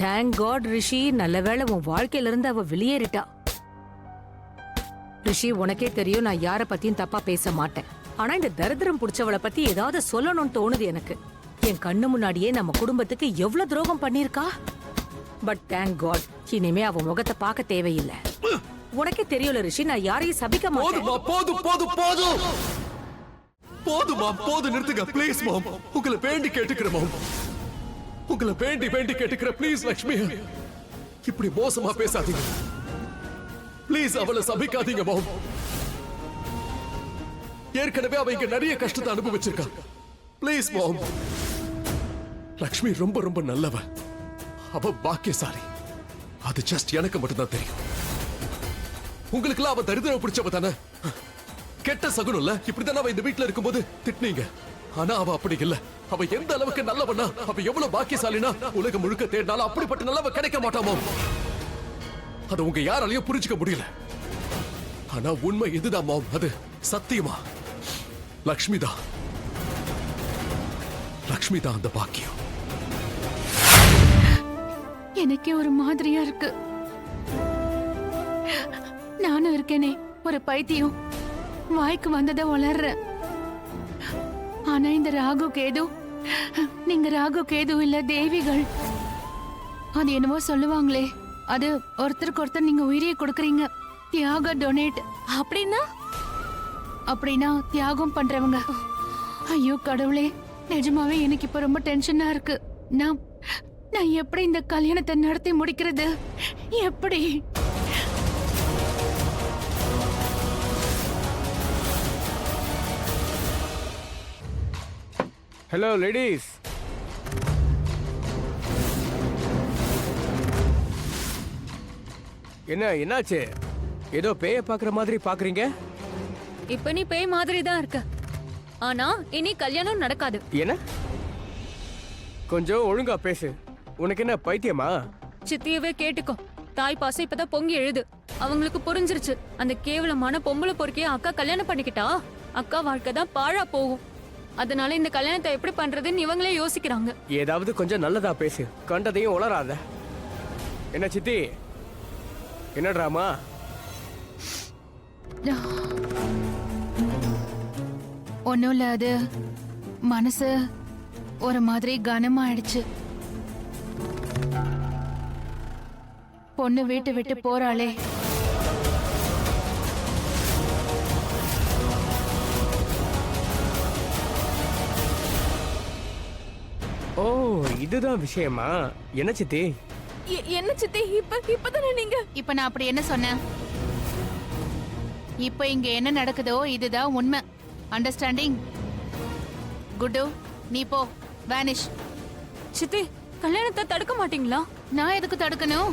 Thank God ரிஷி, நல்ல வேளை உன் வாழ்க்கையில இருந்து அவ வெளியேறிட்டா. ரிஷி, உனக்கே தெரியும் நான் யார பத்தியும் தப்பா பேச மாட்டேன். ஆனா இந்த தரித்திரம் புடிச்சவளை பத்தி ஏதாவது சொல்லணும்னு தோணுது எனக்கு. என் கண்ணு முன்னாடியே நம்ம குடும்பத்துக்கு எவ்வளவு துரோகம் பண்ணிருக்கா. பட் தேங்க் காட், இனிமே அவ முகத்தை பார்க்க தேவையில்லை. உனக்கே தெரியும்ல ரிஷி, நான் யாரையும் சபிக்க மாட்டேன். போதுமா, போதும் போதும் போதும் போதுமா, போதும் நிறுத்துங்க ப்ளீஸ் மாம். உங்களை வேண்டி கேட்டுக்கிறேன் மாம், உங்களை வேண்டி வேண்டி கேட்டுக்கிறேன் ப்ளீஸ் லக்ஷ்மி. இப்படி மோசமா பேசாதீங்க ப்ளீஸ், அவளை சபிக்காதீங்க மாம். ஏற்கனவே அவ இங்க நிறைய கஷ்டத்தை அனுபவிச்சிருக்கா. ப்ளீஸ் மாம். லக்ஷ்மி ரொம்ப ரொம்ப நல்லவ, அவ பாக்கியசாலி. அது ஜஸ்ட் எனக்கு மட்டும்தான் தெரியும். உங்களுக்குலாம் அவ தரித்திரம் பிடிச்சவ தானே, கெட்ட சகுனம் இல்ல. இப்படித்தானே அவ இந்த வீட்டுல இருக்கும்போது திட்டினீங்க. ஆனா அவ அப்படி இல்ல. அவ எந்த அளவுக்கு நல்லவனா, அவ எவ்வளவு பாக்கியசாலினா உலகம் முழுக்க தேடினாலும் அப்படிப்பட்ட நல்லவ கிடைக்க மாட்டாமோ. அது உங்க யாராலையும் புரிஞ்சுக்க முடியல. ஆனா உண்மை இதுதான் மாம், அது சத்தியமா லக்ஷ்மி தான். லக்ஷ்மி தான் அந்த பாக்கியம். எனக்கே ஒரு மாதிரியா இருக்கு. நானும் இருக்கேனே ஒரு பைத்தியம், வாய்க்கு வந்ததை வளர்றேன். ஆனா இந்த ராகு கேது, நீங்க ராகு கேது இல்ல தேவிகள். அது என்னவோ சொல்லுவாங்களே, அது ஒருத்தருக்கு ஒருத்தர் நீங்க உயிரியை கொடுக்கறீங்க. தியாக டொனேட் அப்படின்னா அப்படின்னா தியாகம் பண்றவங்க. ஐயோ கடவுளே, நிஜமாவே எனக்கு இப்ப ரொம்ப டென்ஷனா இருக்கு. நான் நான் எப்படி இந்த கல்யாணத்தை நடத்தி முடிக்கிறது? எப்படி? ஹலோ லேடிஸ், என்னாச்சு? ஏதோ பேய பாக்குற மாதிரி பாக்குறீங்க. இப்ப நீ பேய் மாதிரி தான் இருக்க. ஆனா இனி கல்யாணம் நடக்காது. என்ன? கொஞ்சம் ஒழுங்கா பேசு. உனக்கு என்ன பைத்தியமா? சித்தியவே கேட்டுக்கோ. தாய் பாசம் இப்பதான் பொங்கி எழுது. அவங்களுக்கு புரிஞ்சிருச்சு, அந்த கேவலமான பொம்பளை பொறுக்கிய அக்கா கல்யாணம் பண்ணிக்கிட்டா அக்கா வாழ்க்கை தான் பாழா போகும். அதனால இந்த கல்யாணத்தை எப்படி பண்றதுன்னு இவங்களே யோசிக்கிறாங்க. ஏதாவது கொஞ்சம் நல்லதா பேசு, கண்டதையும் உளராத. என்ன சித்தி, என்ன டிராமா? ஒன்னும் இல்ல, அது மனசு ஒரு மாதிரி கனமாயிடுச்சு. பொண்ணு வீட்டு விட்டு போறாளே. ஓ, இதுதான் விஷயமா? என்ன சித்தி? என்ன சித்தி, இப்பதானே நீங்க? இப்ப நான் அப்படி என்ன சொன்னேன்? இப்ப இங்க என்ன நடக்குதோ இதுதான் உண்மை. அண்டர்ஸ்டாண்டிங்? குட்டு, நீ போ, வேனிஷ். சித்தி, கல்யாணத்தை தடுக்க மாட்டீங்களா? நான் எதுக்கு தடுக்கணும்?